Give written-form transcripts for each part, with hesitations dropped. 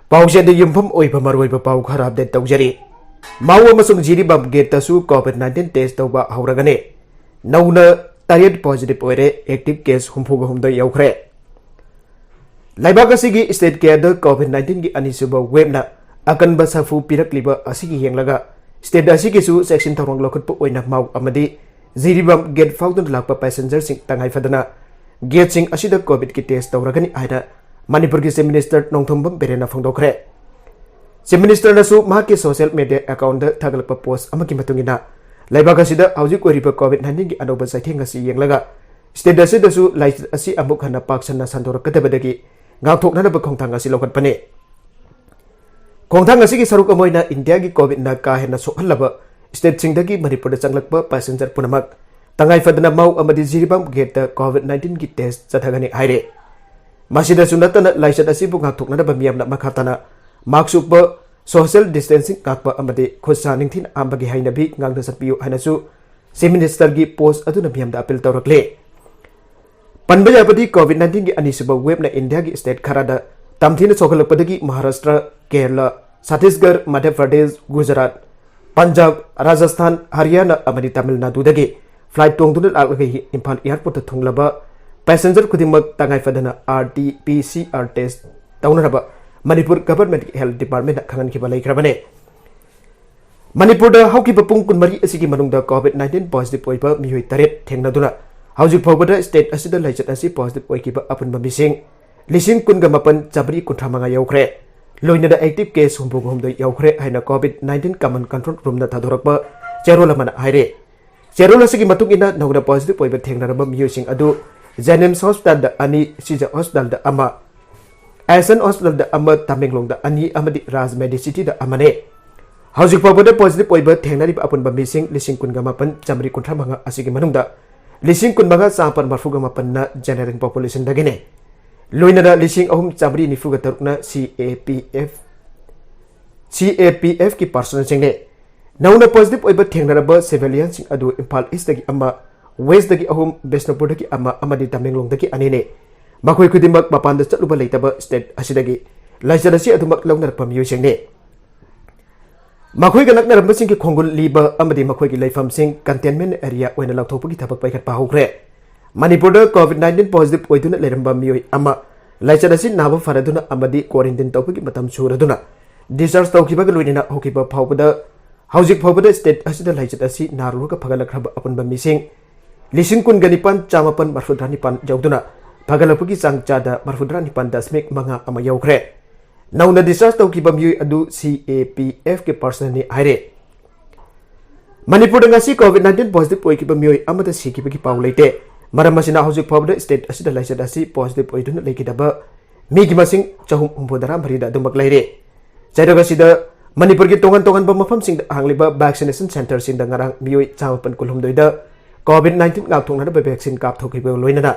Pausian Yumpham Oirmba Maroiba Pau khara update tawjari. Mao Jiribam Gate tasu COVID-19 test touba houragani. Nouna tariad positive oire active case humpuga humda yaukhre. Laibak asigi state care COVID-19 gi anisuba web na akan basafu pirakliba asigi yenglaga state asigi su section thorong lokotpa oina Mao amadi Jiribam Gate faudun lakpa passenger sing tangai fadana gate sing asida COVID ki test tauragani aina Manipur ki Minister Nongthombam Berena Fongkhre. Minister nasu mahaki social media account da thagalpa post amaki matungina laibak asida haujuk oriba COVID-19 gi anoba saithenga si yenglaga state asida su light asi amuk hana paksana sandorakadabadagi ngakthokna ba khongthang asi lokatpane khongthang asi gi saruk amoina India gi COVID na ka hena sohalaba state singdagi Manipur da changlakpa passenger punamak tangai fadana Mao amadi Jiribam Gate COVID-19 gi test chathagani haire masida sunatana laisat asi bu ngakthokna ba miyamna makhatana maksukba social distancing kakpa amade khosa ningthin ambagi haina bi ngangda satpiu hanasu minister gi post aduna miyamda appeal tawrakle panba yabadi COVID-19 gi anisuba web na India gi state kharada tamthina chokhalakpadagi Maharashtra, Kerala, Chhattisgarh, Madhya Pradesh, Gujarat, Punjab, Rajasthan, Haryana amadi Tamil Nadu dagi flight tongduna alagi Imphal airport thonglaba passenger kudimak tangai fadana RT-PCR test taunaraba Manipur Government Health Department kangan ki balai krabane Manipur da hauki papung kunmari asigi manungda COVID-19 positive oiba mihoi taret thengnaduna haujuk phobada state asida laichat asi positive oikiba apunba mising lising kunga mapan jabri kunthamanga yaukhre loina da active case humbug humda yaukhre haina COVID-19 common control room na thadorakba cherola mana haire cherola asigi matung ina nogna positive oiba thengnaraba mihoi adu Janems Hospital da ani Sija Hospital da ama Asan Hospital da ama Tamenglong da ani amadi Raj Medicity da amane haujuk pabada positive oiba thengnari ba apun ba mising lising kunga mapan jamri kuntra manga asigi manungda lising kun manga sapan marfuga mapan na generating population dagene loina da lising ahum jamri nifuga tarukna CAPF ki personnel singne nauna positive oiba thengnaraba civilian sing adu Imphal East dagi ama West dagi ahum Besnapur dagi ama amadi Tamenglong dagi anine makoi kudimak mapanda chatluba leitaba state asidagi laisarasi adumak launarpa miyo singne makoi ganak naramba sing ki khongul liba amadi makoi ki laifam sing containment area oina lauthopu ki thabak paikat pahukre Manipur da COVID-19 positive oiduna leramba miyo ama laisarasi naba faraduna amadi quarantine tawpu ki matam suraduna discharge tawkiba ga loinina hokiba phawbada haujik phawbada state asida laichat asi naruga phagalakraba apunba mising lising kun ganipan chamapan marfudranipan jauduna Pagalapugi sang chada marfudranipan dasmik manga ama yaukhre nauna discharge tawkiba miyo adu CAPF ke person ni haire Manipur da ngasi COVID-19 positive oikiba miyo amada sikiba ki paw leite maramasina haujuk phawbada state asida laisat asi positive oiduna leikidaba migi masing chahum umpodara marida dumak leire chaidaga sida Manipur ki tongan ba mafam sing hangliba vaccination center sing da ngarang miyo chamapan kulhumdoida COVID-19 ngakthongna ba vaccine kap thokiba loinana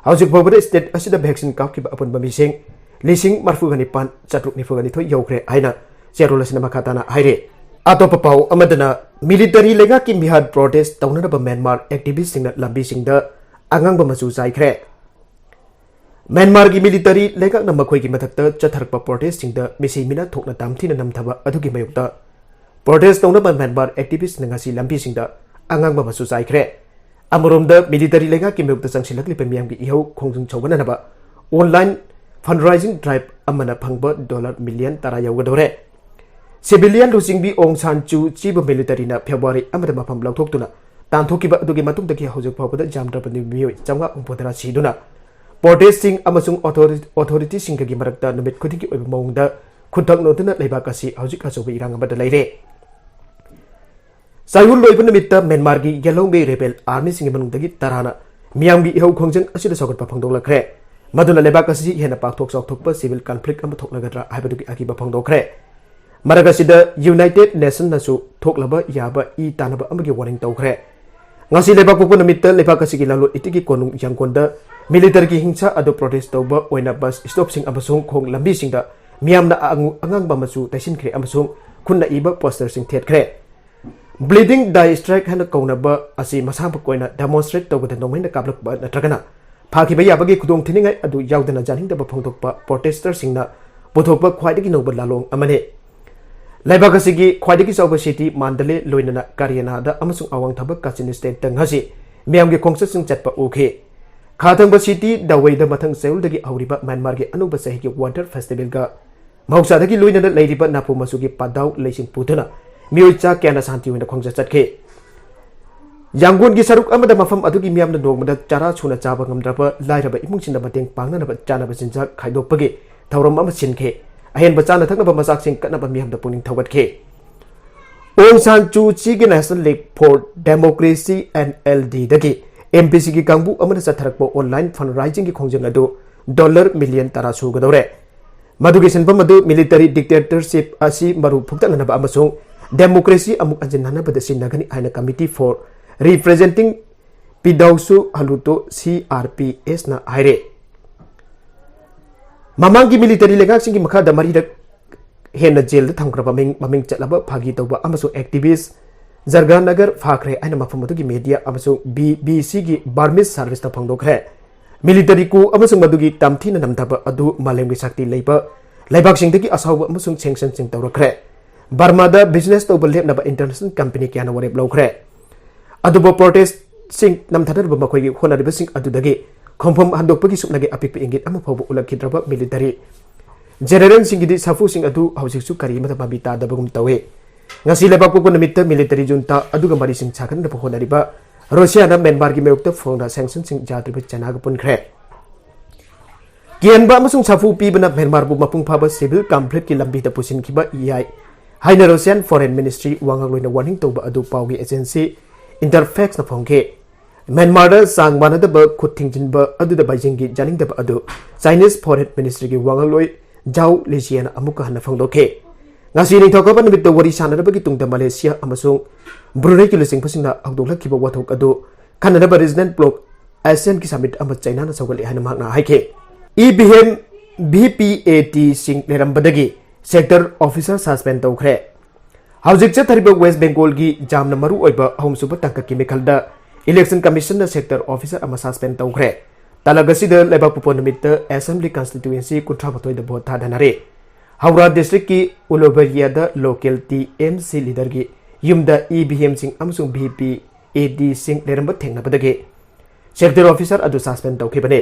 haujuk phobada state asida vaccine kap ki apun bamising lising marfugani pan chatruk nifugani thoi yaukhre aina cherola sina makhatana haire atopa pau amadana military lega ki mihad protest taunana ba Myanmar activist singna lambi singda angang ba machu chaikhre Myanmar gi military lega na makhoi gi mathakta chatharpa protest singda misi mina thokna tamthina namthaba adugi mayukta protest tauna ba Myanmar activist ngasi lambi singda angang ba machu chaikhre Amoromda military lega ki meyukta changsilakli pemiyam gi ihau khongjung chawbana naba online fundraising drive amana phangba $1 million tara yaugadore civilian losing bi ong san chu chiba military na February amada mafam lauthokuna tanthokiba adugi matungdagi haujuk phawbada jamdrapani miyoi changa umpodara siduna protesting amasung authority singagi marakta numit khudiki oiba maungda khudhak noduna leibak asi haujuk achoba irang amada leire Sayul loiba namita Myanmar gi Yellow Bay Rebel Army singi manungdagi tarana miyam gi ihau khongjang asida sokatpa phangdoklakre maduna lebak asi hena pakthok thokpa civil conflict ama thoklagadra haibadugi akiba phangdokre maraga sida United Nations nasu thoklaba yaba I tanaba amagi warning tawkhre ngasi lebak popo namita lebak asi gi lalut itigi konung yangkonda military gi hingsa ado protest tawba oina bus stop sing amasung khong lambi singda miyamna angang ba masu taisinkhre amasung khunna iba poster sing thetkre Bleeding die strike hana kaunaba asi masamba koina demonstrate tawbada nongmaina kablakba natragana phakiba yabagi khudong thiningai adu yaudana janingdaba phongdokpa protester singna पुथोकपा ख्वाइदगी नौबा लालोंग अमने लाइबाग असिगी ख्वाइदगी चौबा city मांडले लोइनना कारियानादा अमसुंग अवांग थबक काचिन state तंगसी मियामगे खोंगससिंग चटपा उखे खाथंगबा city दावैदा मथंग सेउलदगी हौरिबा Myanmar गे Anubha सहिगी water festival का मौसादगी लोइनना लैरिबा नापु मसुगी पादाव lacing पुथना मियोचा क्याना शांति होइना खोंगजा चटखे Yangon की सरुक अमदा मफम अदुगी मियामना नोगमदा चारा छुना चाबा ngamdraba लाइरबा इमुंगसिंदा मतेंग पांगनाबा चानाबा सिंजाक खाइदोकपगे थौरम अमा सिनखे अहेनबा चाना थकनबा मसाकसिंग कनबा मियामदा पुनिंग थौगतखे Aung San Suu चीगे national league for democracy NLD दगी MPC की कांगबू अमना सथरकपो ऑनलाइन फंड राइजिंग की खोंजंग अदु $1 मिलियन तारा सुगदौरे मदुगी सिनफम अदु मिलिटरी डिक्टेटरशिप असि मरु फुक्तनबा अमसुंग डेमोक्रेसी अमुक अंजननबदा सिनगनी आइना कमिटी फॉर रिप्रेजेंटिंग पिदाउसु हलुतो CRPS ना हायरे ममांगी मिलिटरी लेगाक्सिंग की मखादा मरीरक हेन जेल थंग्रबा ममिंग चलबा फागी तौबा अमसु एक्टिविस्ट जरगा नगर फाखरे आइना मफम मदुगी मीडिया अमसु BBC की बार्मिस सर्विस ता फंगदोखरे मिलिटरी को अमसु मदुगी तमथीना नमथबा अदु मालेमगी शक्ति लेबा लेबाक्सिंगदगी असाउबा अमसु सेंक्शन सिंग तौरखरे बर्मादा बिजनेस तौबा लेबनबा इंटरनेशनल कंपनी क्याना वरेब लौखरे अदुबो प्रोटेस्ट सिंग नमथदरबा मखोयगी होनरिबसिंग अदुदगी खोंफम हंदोकपगी सुपनगे अपिकपे इंगित अमा फौबा उलखिद्रबा मिलिटरी जनरल सिंगिदी साफु सिंग अदु हौजिकसु करिमदा बाबी तादबगुम तवे ngasi lebak pokok namitta military junta aduga mari sing chakan da honariba Russia na Myanmar gi meyokta phongda sanction sing jadriba chana ga punkhre kianba amasung safu pibana Myanmar bu mapung phaba civil conflict ki lambi da pusin khiba EI haina Russian foreign ministry wangak loina warning toba adu pawgi agency Interfax na Fongkhre Myanmar da sangmana da ba khuthingjin ba adu da Beijing gi janing da adu Chinese foreign ministry gi wangak loi Zhao Lijian amuka hana phongdokhe ngasi ning thokhpa numit da wari sanarabagi tungda Malaysia amasung Brunei ki lusing phasingna agdoklakhiba wathok adu khanadaba regional bloc ASEAN ki summit ama China na sawgali hana makna haike EBM BPAT sing lerambadagi sector officer suspend toukhre haujik cha thariba West Bengal gi jamna maru oiba ahumsuba tangka ki mekhalda election commission na sector officer ama suspend toukhre talagasi da leba pupo numit assembly constituency kuthra batoi da vote thadanare Haura district की उलोबरिया द local TMC leader की युमदा EBM सिंह अमसुंग BPAD सिंह लेरंब थेंगनबदगे sector officer अदु सस्पेंड तौखिबने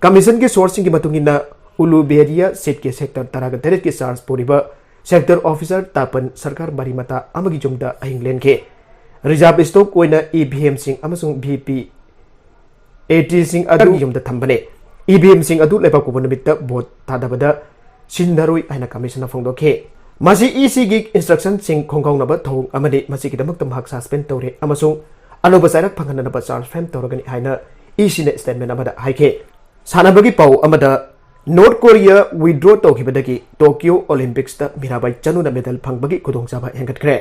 कमीशन के सोर्सिंग की मतुंगिना उलोबरिया सीट के सेक्टर तराग तेरेट के charge पोरिबा sector officer Tapan Sarkar बारीमता अमगी जुमदा इंग्लैंड के रिजर्व स्टॉक कोइना EBM सिंह अमसुंग BPAD सिंह अदु युमदा थंबने EBM सिंह अदु लेबा कुबनबित वोट थादबदा Sindaroi aina commissioner Fongkhre masi EC gi instruction sing khongkaunaba thong amadi masi kidamak tamhak suspend tore amasung anoba sairak phanghanaba charge frame toragani aina EC ne statement amada haike sanabagi pau amada North Korea withdraw tokibadagi Tokyo Olympics ta Mirabai chanu na medal phangbagi khudongchaba henggakhre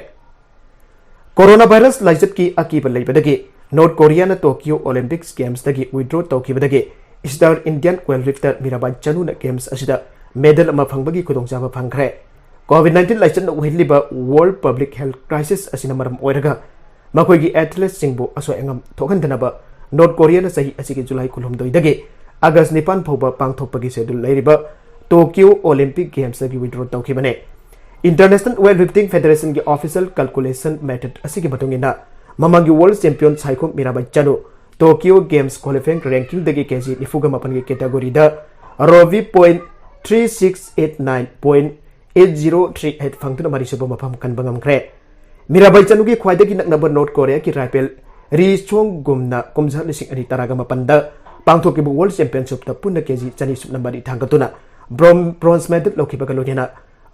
coronavirus laijat ki akiba leibadagi North Korea na Tokyo Olympics games dagi withdraw tokibadagi Star Indian weightlifter Mirabai chanu na games asida medal ama phangbagi khudongchaba phangkhre COVID-19 laichan uhiliba world public health crisis asina maram oiraga makoigi athletes singbu aso engam thokhandanaba North Korea na sahi asigi July 12 dage August 9 phauba pangthokpagi schedule leiriba Tokyo Olympic Games gi withdraw tawkhibane International Weightlifting Federation gi official calculation method asigi matungina mamangi world champion saiko Mirabai chanu Tokyo Games qualifying ranking dagi kg 48 gi category da Rovi point 3689.8038 fangtuna mari suba mafam kan bangamkhre Mirabai chanu gi khwaidagi naknaba North Korea ki rifle ri chong gumna kumjha lising ani taraga mapanda pangthoki bu world championship ta punna kg chani subna mari thangatuna bronze medal lokhiba galodina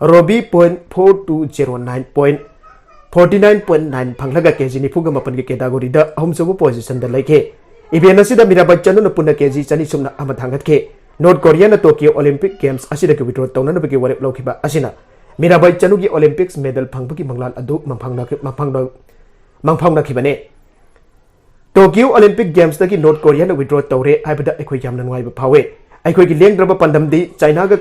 Robi .4209.49.9 phanglaga kg ni fuga mapan gi category da ahumsubu position da laike event asida Mirabai chanu na punna kg chani subna ama thangatke North Korea na Tokyo Olympic Games asida ki withdraw tawna bagi warep lokhiba asina Mirabai chanu gi Olympics medal phangbagi manglan adu mangphangna khibane Tokyo Olympic Games dagi North Korea na withdraw tawre aibada ekhoi yamna ngai ba phawe ekhoi gi lengdraba pandamdi China ga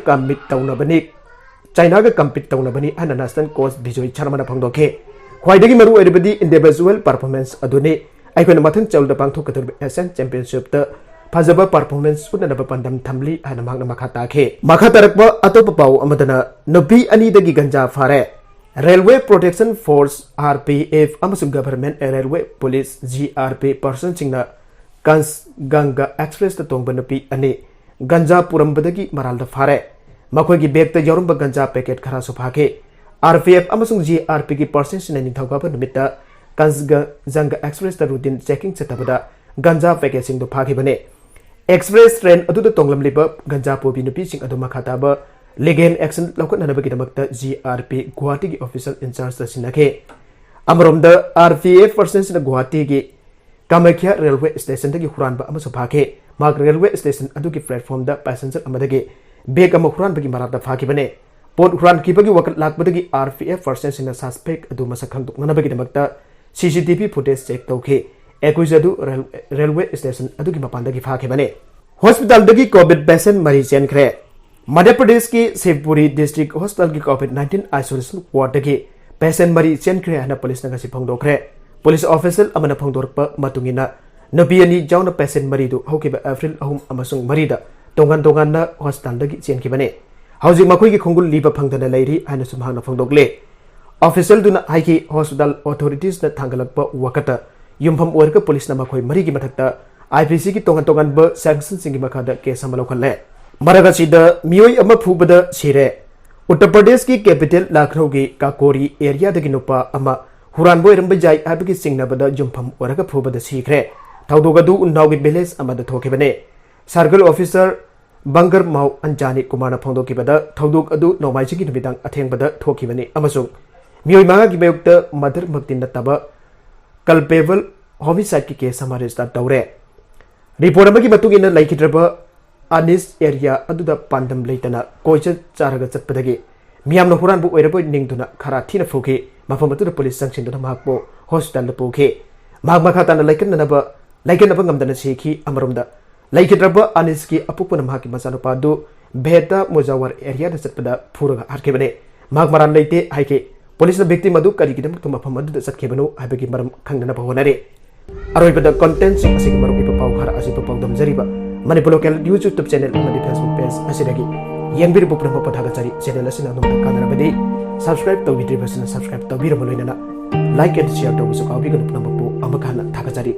compete tawna ana national coach Bijoy Sharma na phangdokhe khwaidagi maru oiribadi individual performance adune ekhoi na mathang chalda pangthok kadur Asian Championship ta फजब performance उन्नब पंदम थमली है मखा ताखे मखा तरक अतोप पाउ अमदना नुपी अनीदगी गंजा फारे railway protection force RPF government railway police GRP person सिंगना गंगा एक्सप्रेस तोंब नुपी अने गंजा पुरंबदगी मराल फारे मखोगी बेग यौरब गंजा पैकेट खरा सुफाके RPF GRP की पर्सन सिंह निथौगाब नुमित जंग एक्सप्रेस रूटीन चेकिंग चतबदा गंजा पैकेट सिंह फाखिबने एक्सप्रेस ट्रेन अदुद तोंगलमलिब गंजा पोबी नुपी सिंह अदु मखाताब लीगल एक्शन लौकनबगीदमक्त GRP गुवाहाटी की ऑफिशियल इंचार्ज तसिनखे अमरोमद RPF पर्सन गुवाहाटी की कामाख्या रेलवे स्टेशन की हुरानबा फाखे माग रेलवे स्टेशन अदुगी प्लेटफॉर्म पैसेंजर अमदगी बेग हुरानबगी मराद फाखिबने पोट हुरानखिबगी वकत लाकबदगी RPF पर्सन सस्पेक्ट अदु मसक खंगदोक्नबगीदमक्त CCTV फुटेज चेक तौखे एक्यूज अदु रेलवे स्टेशन अदुगी मपानदगी फाखिबने हॉस्पिटल दगी कोविड पेशेंट मरी चेनखरे मध्य प्रदेश की शिवपुरी डिस्ट्रिक्ट हॉस्पिटल की कोविड-19 आइसोलेशन वार्ड की पेशेंट मरी चेनखरे है पुलिस ने फोंदोखरे पुलिस ऑफिसर अमन फोंदोरप मतुंगिना नुपी अनी जाउन पेशेंट मरी दु हौकिबा एप्रिल 3 मरीदा तोंगन तोंगन हॉस्पिटल दगी चेनखिबने हौजिक मखोई की खुंगुल लीब फंगदना लेरी हाना सुमहाना फोंदोकले ऑफिसर दुना हाइकी हॉस्पिटल अथॉरिटीज न थांगलप वकत युमफम ओरक पुलिस न मखोई मरी की मथकता IPC की तोंगन तोंगन ब सैंक्शन सिंग मखादा केस अमलौखले मरगसीद मियोई अमा फुबदा सिरे उत्तर प्रदेश की कैपिटल लखनऊ की काकोरी एरिया दगी नुपा अमा हुरानबा ओइरमबा जाय हाबगी चिंgnaba जुमफम ओरग फुबदा सिखरे थौदोगदु उन्नावगी विलेज अमद थोखिबने circle officer Bangarmau Anjani Kumar फोंदोखिबदा थौदोग अदु नोमाइसिगी नुमिदांग अथेंगबदा थोखिबने अमसुंग मियोई मांगा की बेयुक्त मदर मक्ति नतबा कल्पेबल होमिसाइड की केस अमा रजिस्टर तौरे रिपोर्ट अमगी मतुगिना लैखिद्रबा अनिस एरिया अदुदा पांडम लेतना कोइच चारगा चतपदगी मियामना हुरानबा ओइरबा निंगदुना खरा थीना फुखे मफम अदुदा पुलिस संगसिंदुना महकबो हॉस्पिटल द पुखे महक मखाताना लैकनबा ngamdana सेखी अमरोमदा लैखिद्रबा अनिस की अपुपना महकी मचानुपादु भेटा मुजावर एरिया द चतपदा फुरगा हरखेबने महक मरान लेते हाइके पुलिस न व्यक्ति मदु करिगिदम तुम मफम अदुदा चतखेबनु हाइबगी मरम खंगना होनरे अरोइबदा कंटेंट सिंग असिग मरम इबा पाउ खरा असिबा पाउदम जरिबा Manipur local news YouTube channel Facebook page असिदगी यंगबिरबु पुनम पथागचरी चैनल असिना नुमता कानरबदि सब्सक्राइब तौबिद्रिबसिना सब्सक्राइब तौबिरम लोइनना लाइक एंड शेयर तौबसु काउबिगन पुनमपु अमखाना थागचरी